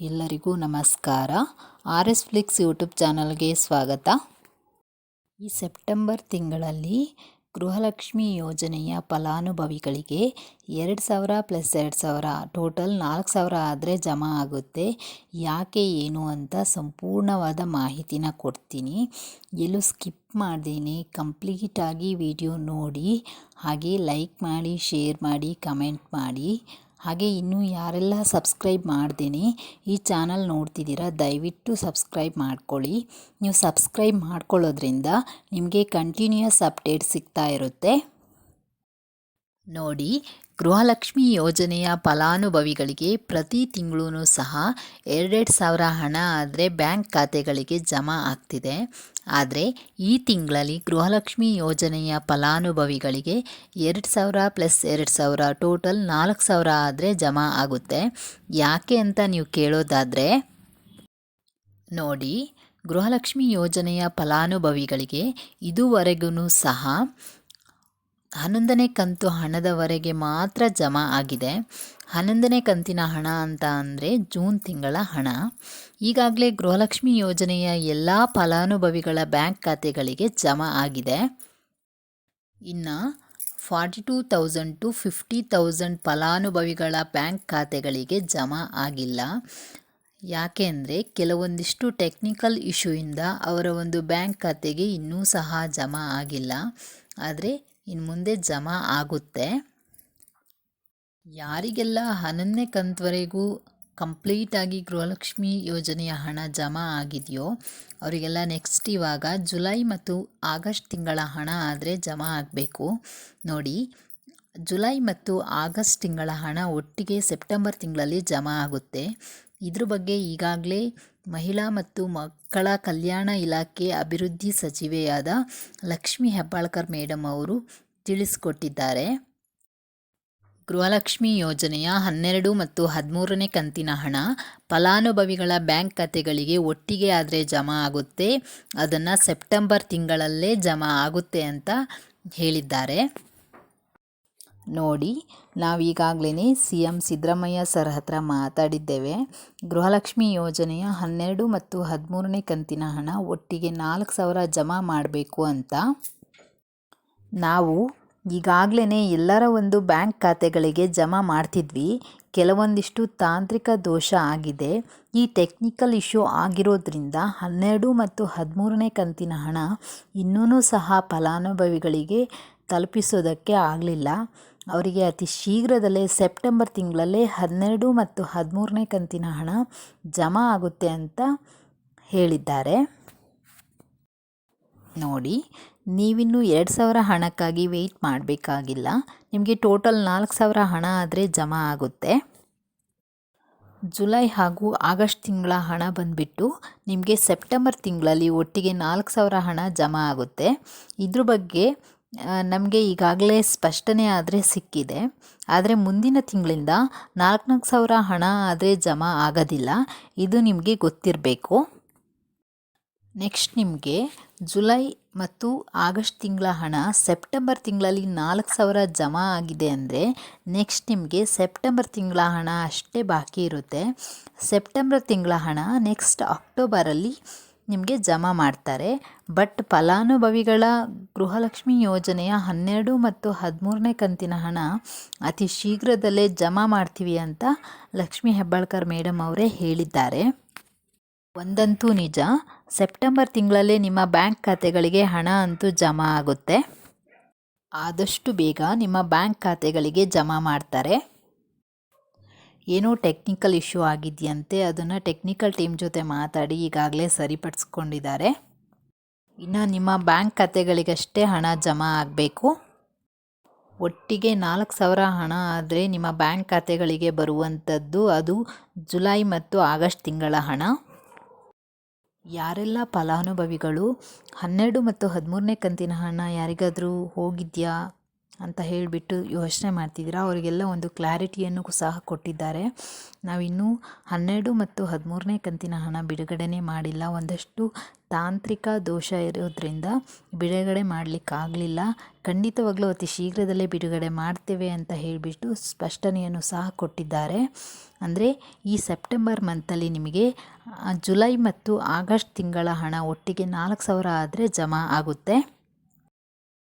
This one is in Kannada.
ಎಲ್ಲರಿಗೂ ನಮಸ್ಕಾರ. ಆರ್ ಎಸ್ ಫ್ಲಿಕ್ಸ್ ಯೂಟ್ಯೂಬ್ ಚಾನಲ್ಗೆ ಸ್ವಾಗತ. ಈ ಸೆಪ್ಟೆಂಬರ್ ತಿಂಗಳಲ್ಲಿ ಗೃಹಲಕ್ಷ್ಮಿ ಯೋಜನೆಯ ಫಲಾನುಭವಿಗಳಿಗೆ 2,000 ಪ್ಲಸ್ 2,000 ಟೋಟಲ್ 4,000 ಆದರೆ ಜಮಾ ಆಗುತ್ತೆ. ಯಾಕೆ ಏನು ಅಂತ ಸಂಪೂರ್ಣವಾದ ಮಾಹಿತಿನ ಕೊಡ್ತೀನಿ. ಎಲ್ಲೂ ಸ್ಕಿಪ್ ಮಾಡ್ದೇನೆ ಕಂಪ್ಲೀಟಾಗಿ ವಿಡಿಯೋ ನೋಡಿ, ಹಾಗೆ ಲೈಕ್ ಮಾಡಿ, ಶೇರ್ ಮಾಡಿ, ಕಮೆಂಟ್ ಮಾಡಿ. ಹಾಗೆ ಇನ್ನೂ ಯಾರೆಲ್ಲ ಸಬ್ಸ್ಕ್ರೈಬ್ ಮಾಡ್ದೇನೆ ಈ ಚಾನಲ್ ನೋಡ್ತಿದ್ದೀರಾ, ದಯವಿಟ್ಟು ಸಬ್ಸ್ಕ್ರೈಬ್ ಮಾಡ್ಕೊಳ್ಳಿ. ನೀವು ಸಬ್ಸ್ಕ್ರೈಬ್ ಮಾಡ್ಕೊಳ್ಳೋದ್ರಿಂದ ನಿಮಗೆ ಕಂಟಿನ್ಯೂಯಸ್ ಅಪ್ಡೇಟ್ ಸಿಗ್ತಾ ಇರುತ್ತೆ. ನೋಡಿ, ಗೃಹಲಕ್ಷ್ಮಿ ಯೋಜನೆಯ ಫಲಾನುಭವಿಗಳಿಗೆ ಪ್ರತಿ ತಿಂಗಳೂ ಸಹ 2,000 ಹಣ ಆದರೆ ಬ್ಯಾಂಕ್ ಖಾತೆಗಳಿಗೆ ಜಮಾ ಆಗ್ತಿದೆ. ಆದರೆ ಈ ತಿಂಗಳಲ್ಲಿ ಗೃಹಲಕ್ಷ್ಮಿ ಯೋಜನೆಯ ಫಲಾನುಭವಿಗಳಿಗೆ 2,000 ಪ್ಲಸ್ 2,000 ಟೋಟಲ್ 4,000 ಆದರೆ ಜಮಾ ಆಗುತ್ತೆ. ಯಾಕೆ ಅಂತ ನೀವು ಕೇಳೋದಾದರೆ, ನೋಡಿ, ಗೃಹಲಕ್ಷ್ಮಿ ಯೋಜನೆಯ ಫಲಾನುಭವಿಗಳಿಗೆ ಇದುವರೆಗೂ ಸಹ 11ನೇ ಕಂತು ಹಣದವರೆಗೆ ಮಾತ್ರ ಜಮಾ ಆಗಿದೆ. 11ನೇ ಕಂತಿನ ಹಣ ಅಂತ ಅಂದರೆ ಜೂನ್ ತಿಂಗಳ ಹಣ. ಈಗಾಗಲೇ ಗೃಹಲಕ್ಷ್ಮಿ ಯೋಜನೆಯ ಎಲ್ಲ ಫಲಾನುಭವಿಗಳ ಬ್ಯಾಂಕ್ ಖಾತೆಗಳಿಗೆ ಜಮಾ ಆಗಿದೆ. ಇನ್ನು 42,000 ಟು 50,000 ಫಲಾನುಭವಿಗಳ ಬ್ಯಾಂಕ್ ಖಾತೆಗಳಿಗೆ ಜಮಾ ಆಗಿಲ್ಲ. ಯಾಕೆ ಅಂದರೆ ಕೆಲವೊಂದಿಷ್ಟು ಟೆಕ್ನಿಕಲ್ ಇಶ್ಯೂಯಿಂದ ಅವರ ಒಂದು ಬ್ಯಾಂಕ್ ಖಾತೆಗೆ ಇನ್ನೂ ಸಹ ಜಮಾ ಆಗಿಲ್ಲ. ಆದರೆ ಇನ್ನು ಮುಂದೆ ಜಮಾ ಆಗುತ್ತೆ. ಯಾರಿಗೆಲ್ಲ 11ನೇ ಕಂತುವರೆಗೂ ಕಂಪ್ಲೀಟಾಗಿ ಗೃಹಲಕ್ಷ್ಮಿ ಯೋಜನೆಯ ಹಣ ಜಮಾ ಆಗಿದೆಯೋ ಅವರಿಗೆಲ್ಲ ನೆಕ್ಸ್ಟ್ ಇವಾಗ ಜುಲೈ ಮತ್ತು ಆಗಸ್ಟ್ ತಿಂಗಳ ಹಣ ಆದರೆ ಜಮಾ ಆಗಬೇಕು. ನೋಡಿ, ಜುಲೈ ಮತ್ತು ಆಗಸ್ಟ್ ತಿಂಗಳ ಹಣ ಒಟ್ಟಿಗೆ ಸೆಪ್ಟೆಂಬರ್ ತಿಂಗಳಲ್ಲಿ ಜಮಾ ಆಗುತ್ತೆ. ಇದ್ರ ಬಗ್ಗೆ ಈಗಾಗಲೇ ಮಹಿಳಾ ಮತ್ತು ಮಕ್ಕಳ ಕಲ್ಯಾಣ ಇಲಾಖೆ ಅಭಿವೃದ್ಧಿ ಸಚಿವೆಯಾದ ಲಕ್ಷ್ಮಿ ಹೆಬ್ಬಾಳ್ಕರ್ ಮೇಡಮ್ ಅವರು ತಿಳಿಸಿಕೊಟ್ಟಿದ್ದಾರೆ. ಗೃಹಲಕ್ಷ್ಮಿ ಯೋಜನೆಯ 12 ಮತ್ತು 13ನೇ ಕಂತಿನ ಹಣ ಫಲಾನುಭವಿಗಳ ಬ್ಯಾಂಕ್ ಖಾತೆಗಳಿಗೆ ಒಟ್ಟಿಗೆ ಆದರೆ ಜಮಾ ಆಗುತ್ತೆ. ಅದನ್ನು ಸೆಪ್ಟೆಂಬರ್ ತಿಂಗಳಲ್ಲೇ ಜಮಾ ಆಗುತ್ತೆ ಅಂತ ಹೇಳಿದ್ದಾರೆ. ನೋಡಿ, ನಾವೀಗಾಗಲೇ CM ಸಿದ್ದರಾಮಯ್ಯ ಸರ್ ಹತ್ರ ಮಾತಾಡಿದ್ದೇವೆ. ಗೃಹಲಕ್ಷ್ಮಿ ಯೋಜನೆಯ 12 ಮತ್ತು 13ನೇ ಕಂತಿನ ಹಣ ಒಟ್ಟಿಗೆ 4,000 ಜಮಾ ಮಾಡಬೇಕು ಅಂತ. ನಾವು ಈಗಾಗಲೇ ಎಲ್ಲರ ಒಂದು ಬ್ಯಾಂಕ್ ಖಾತೆಗಳಿಗೆ ಜಮಾ ಮಾಡ್ತಿದ್ವಿ. ಕೆಲವೊಂದಿಷ್ಟು ತಾಂತ್ರಿಕ ದೋಷ ಆಗಿದೆ. ಈ ಟೆಕ್ನಿಕಲ್ ಇಶ್ಯೂ ಆಗಿರೋದ್ರಿಂದ 12 ಮತ್ತು 13ನೇ ಕಂತಿನ ಹಣ ಇನ್ನೂ ಸಹ ಫಲಾನುಭವಿಗಳಿಗೆ ತಲುಪಿಸೋದಕ್ಕೆ ಆಗಲಿಲ್ಲ. ಅವರಿಗೆ ಅತಿ ಶೀಘ್ರದಲ್ಲೇ ಸೆಪ್ಟೆಂಬರ್ ತಿಂಗಳಲ್ಲೇ 12 ಮತ್ತು 13ನೇ ಕಂತಿನ ಹಣ ಜಮಾ ಆಗುತ್ತೆ ಅಂತ ಹೇಳಿದ್ದಾರೆ. ನೋಡಿ, ನೀವಿನ್ನೂ 2,000 ಹಣಕ್ಕಾಗಿ ವೆಯ್ಟ್ ಮಾಡಬೇಕಾಗಿಲ್ಲ. ನಿಮಗೆ ಟೋಟಲ್ 4,000 ಹಣ ಆದರೆ ಜಮಾ ಆಗುತ್ತೆ. ಜುಲೈ ಹಾಗೂ ಆಗಸ್ಟ್ ತಿಂಗಳ ಹಣ ಬಂದುಬಿಟ್ಟು ನಿಮಗೆ ಸೆಪ್ಟೆಂಬರ್ ತಿಂಗಳಲ್ಲಿ ಒಟ್ಟಿಗೆ 4,000 ಹಣ ಜಮಾ ಆಗುತ್ತೆ. ಇದ್ರ ಬಗ್ಗೆ ನಮಗೆ ಈಗಾಗಲೇ ಸ್ಪಷ್ಟನೆ ಆದರೆ ಸಿಕ್ಕಿದೆ. ಆದರೆ ಮುಂದಿನ ತಿಂಗಳಿಂದ 4,000 ಹಣ ಆದರೆ ಜಮಾ ಆಗೋದಿಲ್ಲ. ಇದು ನಿಮಗೆ ಗೊತ್ತಿರಬೇಕು. ನೆಕ್ಸ್ಟ್ ನಿಮಗೆ ಜುಲೈ ಮತ್ತು ಆಗಸ್ಟ್ ತಿಂಗಳ ಹಣ ಸೆಪ್ಟೆಂಬರ್ ತಿಂಗಳಲ್ಲಿ 4,000 ಜಮಾ ಆಗಿದೆ ಅಂದರೆ ನೆಕ್ಸ್ಟ್ ನಿಮಗೆ ಸೆಪ್ಟೆಂಬರ್ ತಿಂಗಳ ಹಣ ಅಷ್ಟೇ ಬಾಕಿ ಇರುತ್ತೆ. ಸೆಪ್ಟೆಂಬರ್ ತಿಂಗಳ ಹಣ ನೆಕ್ಸ್ಟ್ ಅಕ್ಟೋಬರಲ್ಲಿ ನಿಮಗೆ ಜಮಾ ಮಾಡ್ತಾರೆ. ಬಟ್ ಫಲಾನುಭವಿಗಳ ಗೃಹಲಕ್ಷ್ಮಿ ಯೋಜನೆಯ 12 ಮತ್ತು 13ನೇ ಕಂತಿನ ಹಣ ಅತಿ ಶೀಘ್ರದಲ್ಲೇ ಜಮಾ ಮಾಡ್ತೀವಿ ಅಂತ ಲಕ್ಷ್ಮಿ ಹೆಬ್ಬಾಳ್ಕರ್ ಮೇಡಮ್ ಅವರೇ ಹೇಳಿದ್ದಾರೆ. ಒಂದಂತೂ ನಿಜ, ಸೆಪ್ಟೆಂಬರ್ ತಿಂಗಳಲ್ಲೇ ನಿಮ್ಮ ಬ್ಯಾಂಕ್ ಖಾತೆಗಳಿಗೆ ಹಣ ಅಂತೂ ಜಮಾ ಆಗುತ್ತೆ. ಆದಷ್ಟು ಬೇಗ ನಿಮ್ಮ ಬ್ಯಾಂಕ್ ಖಾತೆಗಳಿಗೆ ಜಮಾ ಮಾಡ್ತಾರೆ. ಏನೋ ಟೆಕ್ನಿಕಲ್ ಇಶ್ಯೂ ಆಗಿದೆಯಂತೆ, ಅದನ್ನು ಟೆಕ್ನಿಕಲ್ ಟೀಮ್ ಜೊತೆ ಮಾತಾಡಿ ಈಗಾಗಲೇ ಸರಿಪಡಿಸ್ಕೊಂಡಿದ್ದಾರೆ. ಇನ್ನು ನಿಮ್ಮ ಬ್ಯಾಂಕ್ ಖಾತೆಗಳಿಗಷ್ಟೇ ಹಣ ಜಮಾ ಆಗಬೇಕು. ಒಟ್ಟಿಗೆ 4,000 ಹಣ ಆದರೆ ನಿಮ್ಮ ಬ್ಯಾಂಕ್ ಖಾತೆಗಳಿಗೆ ಬರುವಂಥದ್ದು ಅದು ಜುಲೈ ಮತ್ತು ಆಗಸ್ಟ್ ತಿಂಗಳ ಹಣ. ಯಾರೆಲ್ಲ ಫಲಾನುಭವಿಗಳು 12 ಮತ್ತು 13ನೇ ಕಂತಿನ ಹಣ ಯಾರಿಗಾದರೂ ಹೋಗಿದೆಯಾ ಅಂತ ಹೇಳಿಬಿಟ್ಟು ಯೋಚನೆ ಮಾಡ್ತಿದ್ದೀರಾ ಅವರಿಗೆಲ್ಲ ಒಂದು ಕ್ಲಾರಿಟಿಯನ್ನು ಸಹ ಕೊಟ್ಟಿದ್ದಾರೆ. ನಾವಿನ್ನೂ 12 ಮತ್ತು 13ನೇ ಕಂತಿನ ಹಣ ಬಿಡುಗಡೆನೇ ಮಾಡಿಲ್ಲ. ಒಂದಷ್ಟು ತಾಂತ್ರಿಕ ದೋಷ ಇರೋದ್ರಿಂದ ಬಿಡುಗಡೆ ಮಾಡಲಿಕ್ಕಾಗಲಿಲ್ಲ. ಖಂಡಿತವಾಗ್ಲೂ ಅತಿ ಶೀಘ್ರದಲ್ಲೇ ಬಿಡುಗಡೆ ಮಾಡ್ತೇವೆ ಅಂತ ಹೇಳಿಬಿಟ್ಟು ಸ್ಪಷ್ಟನೆಯನ್ನು ಸಹ ಕೊಟ್ಟಿದ್ದಾರೆ. ಅಂದರೆ ಈ ಸೆಪ್ಟೆಂಬರ್ ಮಂತಲ್ಲಿ ನಿಮಗೆ ಜುಲೈ ಮತ್ತು ಆಗಸ್ಟ್ ತಿಂಗಳ ಹಣ ಒಟ್ಟಿಗೆ 4,000 ಆದರೆ ಜಮಾ ಆಗುತ್ತೆ.